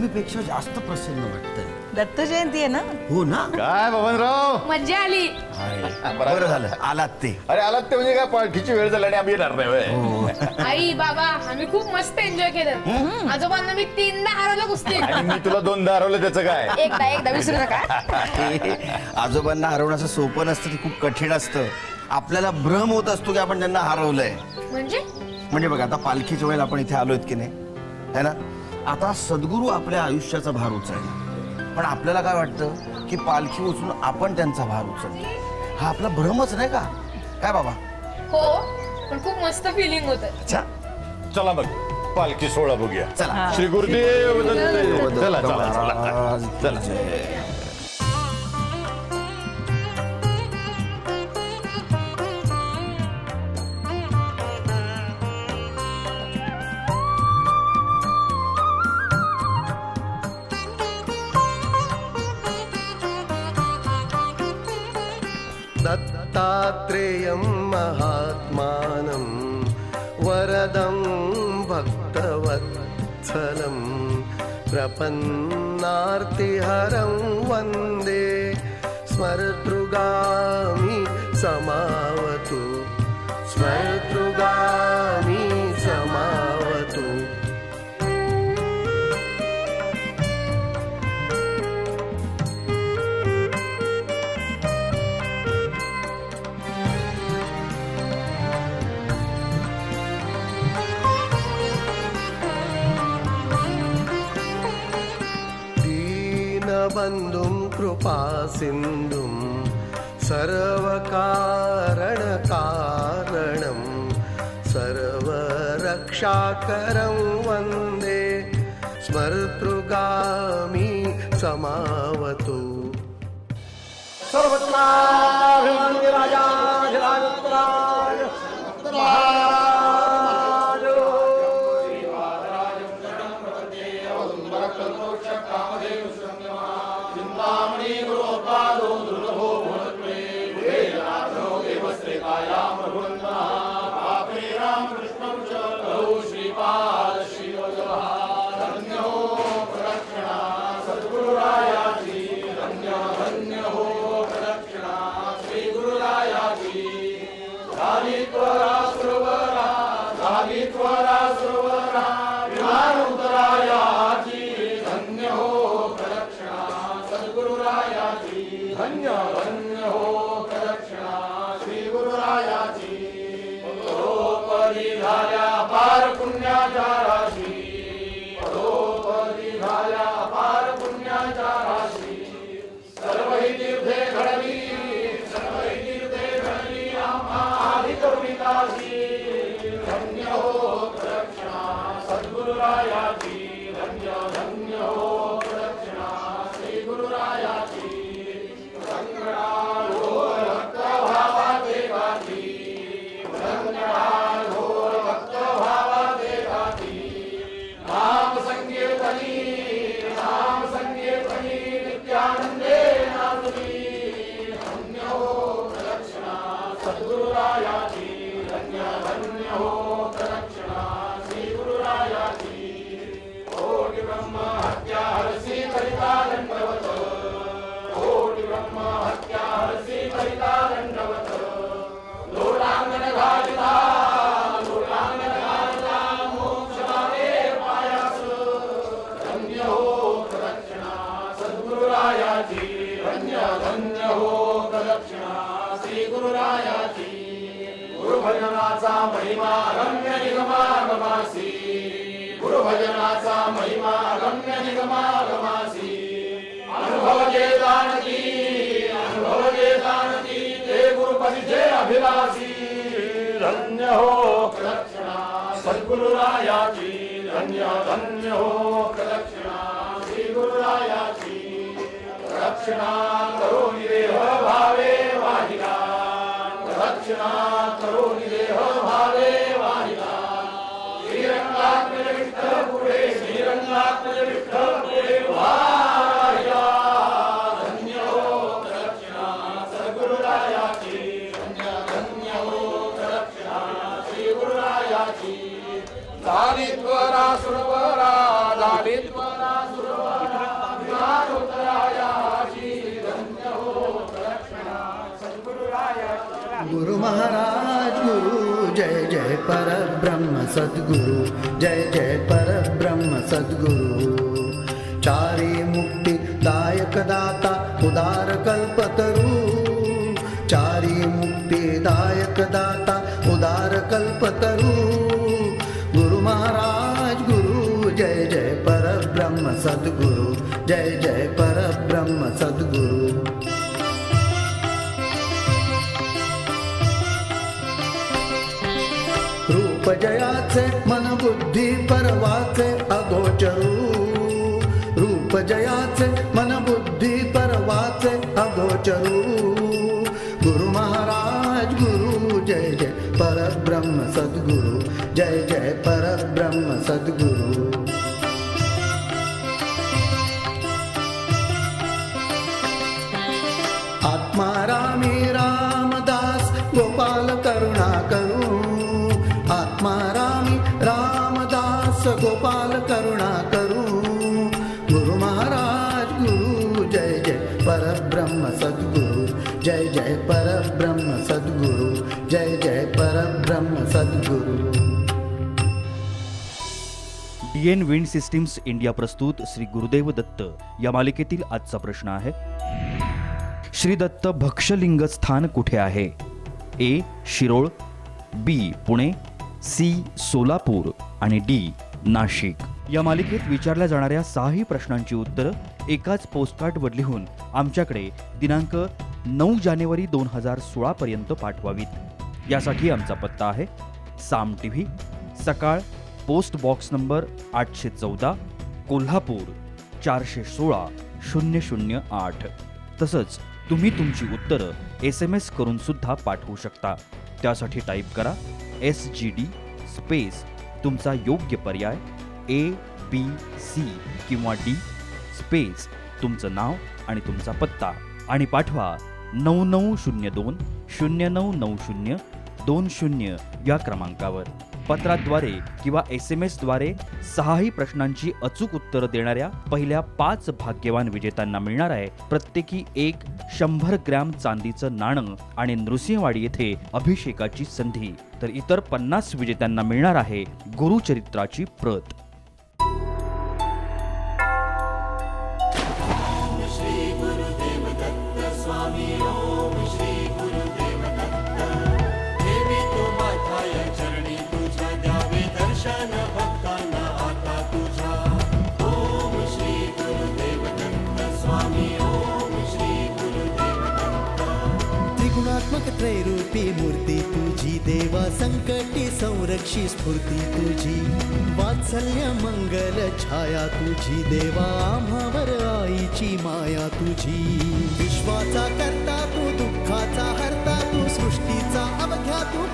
नेहमीपेक्षा जास्त प्रसन्न वाटतंय. दत्त जयंती आहे ना. हो ना. काय बबनराव, मज्जा आली. बरं झालं आलात ते. अरे आलात ते म्हणजे काय, पालखीची वेळ झाली आणि आम्ही येणार नाही होय. आई बाबा आम्ही खूप मस्त एन्जॉय केलं. आजोबांना मी 3दा हरवलं कुस्ती. आणि मी तुला 2दा हरवलं, त्याचं काय? एकदा विसरू नका. आजोबांना हरवण्याचं सोपं नसतं, ते खूप कठीण असतं. आपल्याला भ्रम होत असतो की आपण त्यांना हरवलंय. म्हणजे बघा, आता पालखीच्या वेळेला आपण इथे आलोय की नाही, है ना. आता सद्गुरू आपल्या आयुष्याचा भार उचलला, पण आपल्याला काय वाटतं की पालखी उचलून आपण त्यांचा भार उचलतो. हा आपला भ्रमच नाही का, काय बाबा? हो, पण खूप मस्त फिलिंग होत. अच्छा, चला मग पालखी सोहळा बघूया. चला. श्री गुरुदेव दत्त. चला चला चला चला. दत्तात्रेयं महात्मानं वरदं भक्तवत्सलं प्रपन्नार्तिहरं वन्दे स्मर्तृगामी समावतु स्मर्तृगामी समावतु. बंधुं कृपासिन्धुं सर्वकारणकारणं सर्वरक्षाकरं वन्दे स्मर्तृगामी समावतु. गुरुभजनाचा महिमा गम्य निगमागमासी, गुरुभजनाचा महिमा गम्य निगमागमासी. अनुभव जे जाणती ते गुरुपदीचे अभिलाषी. धन्य हो प्रदक्षिणा सद्गुरुरायाची, धन्य धन्य हो प्रदक्षिणा श्री गुरुरायाची. प्रदक्षिणा करोनी देह भावे वाहिला, प्रदक्षिणा करोनी देह भावे वाहिला. श्रीरंगात्मज विठ्ठल पुढे, श्रीरंगात्मज विठ्ठल पुढे वाहिला. धन्य हो प्रदक्षिणा सद्गुरुरायाची, धन्य धन्य हो प्रदक्षिणा श्री गुरुरायाची. झाली त्वरा सुरवरा, झाली त्वरा सुरवरा. गुरु महाराज गुरु जय जय परब्रह्म सद्गुरु जय जय परब्रह्म सद्गुरु चारी मुक्ती दायक दाता उदार कल्पतरू चारी मुक्ती दायक दाता उदार कल्पतरू गुरु महाराज गुरु जय जय परब्रह्म सद्गुरु जय जय परब्रह्म सद्गुरु रूप जयाचे मन बुद्धी परवाचे अगोचरू रूप जयाचे मन बुद्धी परवाचे अगोचरू गुरु महाराज गुरु जय जय परब्रह्म सद्गुरु जय जय परब्रह्म सद्गुरु आत्मा रामी रामदास गोपाल करुणा करू आत्मा रामी रामदास गोपाल करुणा करू गुरु महाराज गुरु जय जय परब्रह्म सद्गुरु जय जय परब्रह्म सद्गुरु जय जय परब्रह्म सद्गुरु DN विंड सिस्टीम्स इंडिया प्रस्तुत श्री गुरुदेव दत्त या मालिकेतील आजचा प्रश्न आहे श्री दत्त भक्षलिंग स्थान कुठे आहे ए शिरोळ बी पुणे सी सोलापूर आणि डी नाशिक या मालिकेत विचारल्या जाणाऱ्या 6ही प्रश्नांची उत्तरं एकाच पोस्टकार्डवर लिहून आमच्याकडे दिनांक 9 जानेवारी 2016 पर्यंत पाठवावीत यासाठी आमचा पत्ता आहे साम टीव्ही सकाळ पोस्ट बॉक्स नंबर 814 कोल्हापूर 416 008 तसंच तुम्ही तुमची उत्तरं SMS करून सुद्धा पाठवू शकता त्यासाठी टाईप करा SGD स्पेस तुमचा योग्य पर्याय ABC किंवा D स्पेस तुमचं नाव आणि तुमचा पत्ता आणि पाठवा 9902 0990 20 या क्रमांकावर पत्राद्वारे किंवा SMS द्वारे 6ही प्रश्नांची अचूक उत्तरं देणाऱ्या पहिल्या 5 भाग्यवान विजेत्यांना मिळणार आहे प्रत्येकी एक 100 ग्रॅम चांदीचं नाणं आणि नृसिंहवाडी येथे अभिषेकाची संधी तर इतर 50 विजेत्यांना मिळणार आहे गुरुचरित्राची प्रत त्रिगुणात्मक त्रैरूपी मूर्ती तुझी देवा संकटी संरक्षी स्फूर्ती तुझी वात्सल्य मंगल छाया तुझी देवा आम्हावर आईची माया तुझी विश्वाचा करता तू दुःखाचा हरता तू सृष्टीचा अवघ्या तू